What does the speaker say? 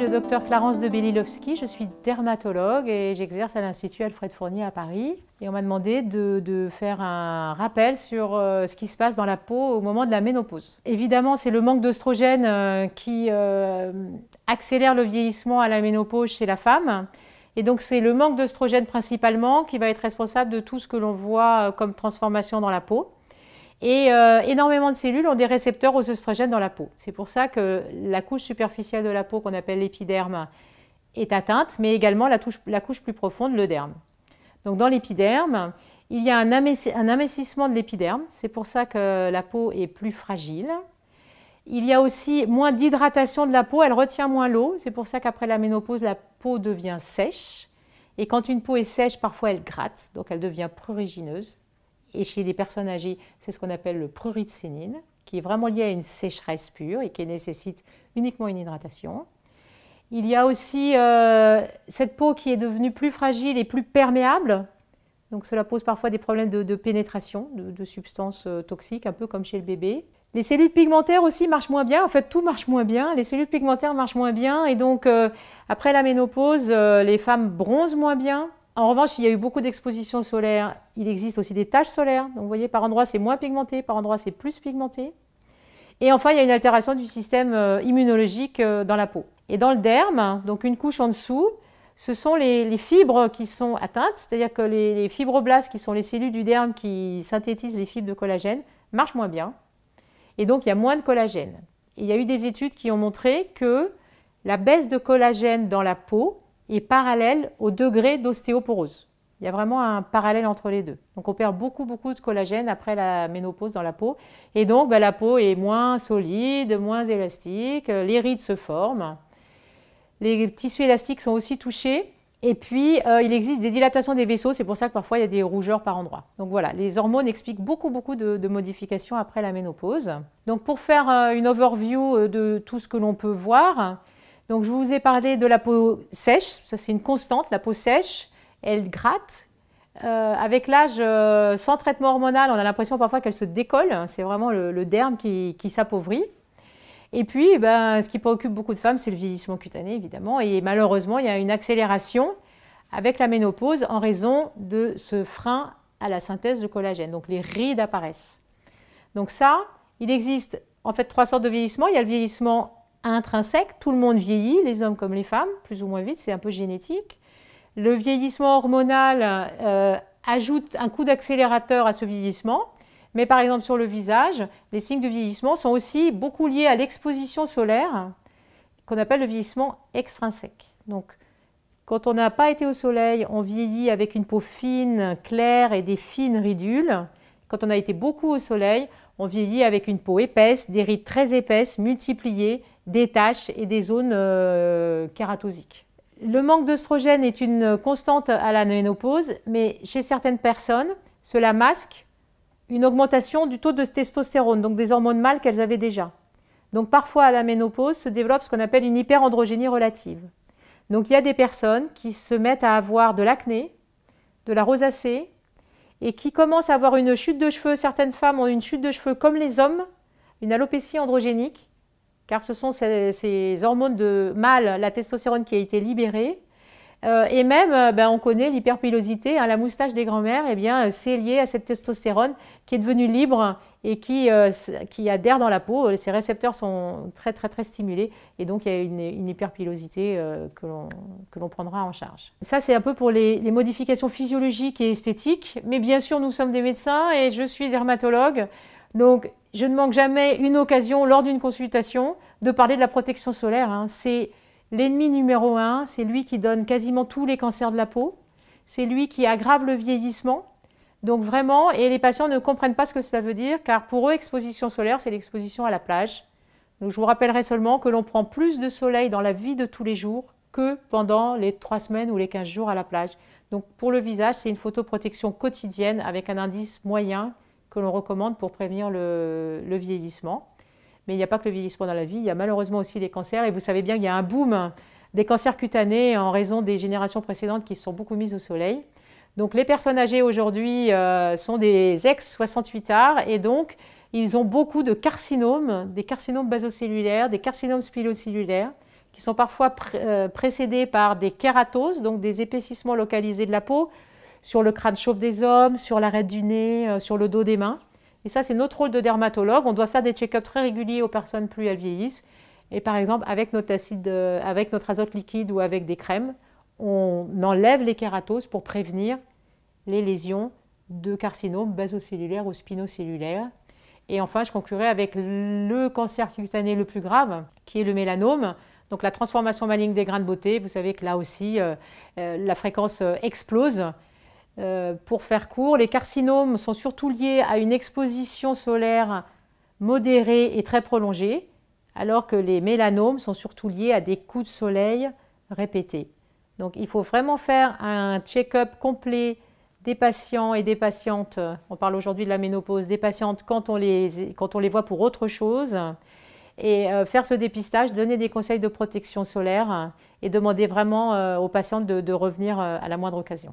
le docteur Clarence de Belilowski, je suis dermatologue et j'exerce à l'Institut Alfred Fournier à Paris. Et on m'a demandé de faire un rappel sur ce qui se passe dans la peau au moment de la ménopause. Évidemment, c'est le manque d'œstrogène qui accélère le vieillissement à la ménopause chez la femme. Et donc c'est le manque d'œstrogène principalement qui va être responsable de tout ce que l'on voit comme transformation dans la peau. Et énormément de cellules ont des récepteurs aux œstrogènes dans la peau. C'est pour ça que la couche superficielle de la peau qu'on appelle l'épiderme est atteinte, mais également la couche plus profonde, le derme. Donc dans l'épiderme, il y a un amincissement de l'épiderme, c'est pour ça que la peau est plus fragile. Il y a aussi moins d'hydratation de la peau, elle retient moins l'eau, c'est pour ça qu'après la ménopause, la peau devient sèche. Et quand une peau est sèche, parfois elle gratte, donc elle devient prurigineuse. Et chez les personnes âgées, c'est ce qu'on appelle le prurit sénile, qui est vraiment lié à une sécheresse pure et qui nécessite uniquement une hydratation. Il y a aussi cette peau qui est devenue plus fragile et plus perméable. Donc cela pose parfois des problèmes de pénétration de substances toxiques, un peu comme chez le bébé. Les cellules pigmentaires aussi marchent moins bien. En fait, tout marche moins bien. Les cellules pigmentaires marchent moins bien. Et donc, après la ménopause, les femmes bronzent moins bien. En revanche, il y a eu beaucoup d'expositions solaires. Il existe aussi des taches solaires. Donc, vous voyez, par endroits, c'est moins pigmenté, par endroits, c'est plus pigmenté. Et enfin, il y a une altération du système immunologique dans la peau. Et dans le derme, donc une couche en dessous, ce sont les fibres qui sont atteintes, c'est-à-dire que les fibroblastes, qui sont les cellules du derme qui synthétisent les fibres de collagène, marchent moins bien. Et donc, il y a moins de collagène. Et il y a eu des études qui ont montré que la baisse de collagène dans la peau est parallèle au degré d'ostéoporose. Il y a vraiment un parallèle entre les deux. Donc on perd beaucoup de collagène après la ménopause dans la peau. Et donc la peau est moins solide, moins élastique, les rides se forment. Les tissus élastiques sont aussi touchés. Et puis il existe des dilatations des vaisseaux, c'est pour ça que parfois il y a des rougeurs par endroits. Donc voilà, les hormones expliquent beaucoup de modifications après la ménopause. Donc pour faire une overview de tout ce que l'on peut voir, donc je vous ai parlé de la peau sèche, ça c'est une constante, la peau sèche, elle gratte. Avec l'âge, sans traitement hormonal, on a l'impression parfois qu'elle se décolle, c'est vraiment le derme qui s'appauvrit. Et puis, ce qui préoccupe beaucoup de femmes, c'est le vieillissement cutané, évidemment. Et malheureusement, il y a une accélération avec la ménopause en raison de ce frein à la synthèse de collagène. Donc les rides apparaissent. Donc ça, il existe en fait 3 sortes de vieillissement. Il y a le vieillissement intrinsèque, tout le monde vieillit, les hommes comme les femmes, plus ou moins vite, c'est un peu génétique. Le vieillissement hormonal ajoute un coup d'accélérateur à ce vieillissement, mais par exemple sur le visage, les signes de vieillissement sont aussi beaucoup liés à l'exposition solaire, qu'on appelle le vieillissement extrinsèque. Donc, quand on n'a pas été au soleil, on vieillit avec une peau fine, claire et des fines ridules. Quand on a été beaucoup au soleil, on vieillit avec une peau épaisse, des rides très épaisses, multipliées, des taches et des zones kératosiques. Le manque d'œstrogène est une constante à la ménopause, mais chez certaines personnes, cela masque une augmentation du taux de testostérone, donc des hormones mâles qu'elles avaient déjà. Donc parfois à la ménopause se développe ce qu'on appelle une hyperandrogénie relative. Donc il y a des personnes qui se mettent à avoir de l'acné, de la rosacée, et qui commencent à avoir une chute de cheveux. Certaines femmes ont une chute de cheveux comme les hommes, une alopécie androgénique, car ce sont ces hormones de mâle, la testostérone qui a été libérée. Et même, on connaît l'hyperpilosité, la moustache des grands-mères, c'est lié à cette testostérone qui est devenue libre et qui adhère dans la peau. Ces récepteurs sont très stimulés et donc il y a une hyperpilosité que l'on prendra en charge. Ça, c'est un peu pour les modifications physiologiques et esthétiques, mais bien sûr, nous sommes des médecins et je suis dermatologue. Donc, je ne manque jamais une occasion lors d'une consultation de parler de la protection solaire. C'est l'ennemi numéro 1, c'est lui qui donne quasiment tous les cancers de la peau. C'est lui qui aggrave le vieillissement. Donc vraiment, et les patients ne comprennent pas ce que cela veut dire, car pour eux, exposition solaire, c'est l'exposition à la plage. Donc je vous rappellerai seulement que l'on prend plus de soleil dans la vie de tous les jours que pendant les 3 semaines ou les 15 jours à la plage. Donc pour le visage, c'est une photoprotection quotidienne avec un indice moyen que l'on recommande pour prévenir le vieillissement. Mais il n'y a pas que le vieillissement dans la vie, il y a malheureusement aussi les cancers. Et vous savez bien qu'il y a un boom des cancers cutanés en raison des générations précédentes qui se sont beaucoup mises au soleil. Donc les personnes âgées aujourd'hui sont des ex-68ards et donc ils ont beaucoup de carcinomes, des carcinomes basocellulaires, des carcinomes spilocellulaires qui sont parfois précédées par des kératoses, donc des épaississements localisés de la peau, sur le crâne chauve des hommes, sur l'arête du nez, sur le dos des mains. Et ça, c'est notre rôle de dermatologue. On doit faire des check-ups très réguliers aux personnes plus elles vieillissent. Et par exemple, avec notre azote liquide ou avec des crèmes, on enlève les kératoses pour prévenir les lésions de carcinome basocellulaire ou spinocellulaire. Et enfin, je conclurai avec le cancer cutané le plus grave, qui est le mélanome. Donc la transformation maligne des grains de beauté, vous savez que là aussi, la fréquence explose. Pour faire court, les carcinomes sont surtout liés à une exposition solaire modérée et très prolongée, alors que les mélanomes sont surtout liés à des coups de soleil répétés. Donc il faut vraiment faire un check-up complet des patients et des patientes, on parle aujourd'hui de la ménopause, des patientes quand on les voit pour autre chose, et faire ce dépistage, donner des conseils de protection solaire et demander vraiment aux patientes de revenir à la moindre occasion.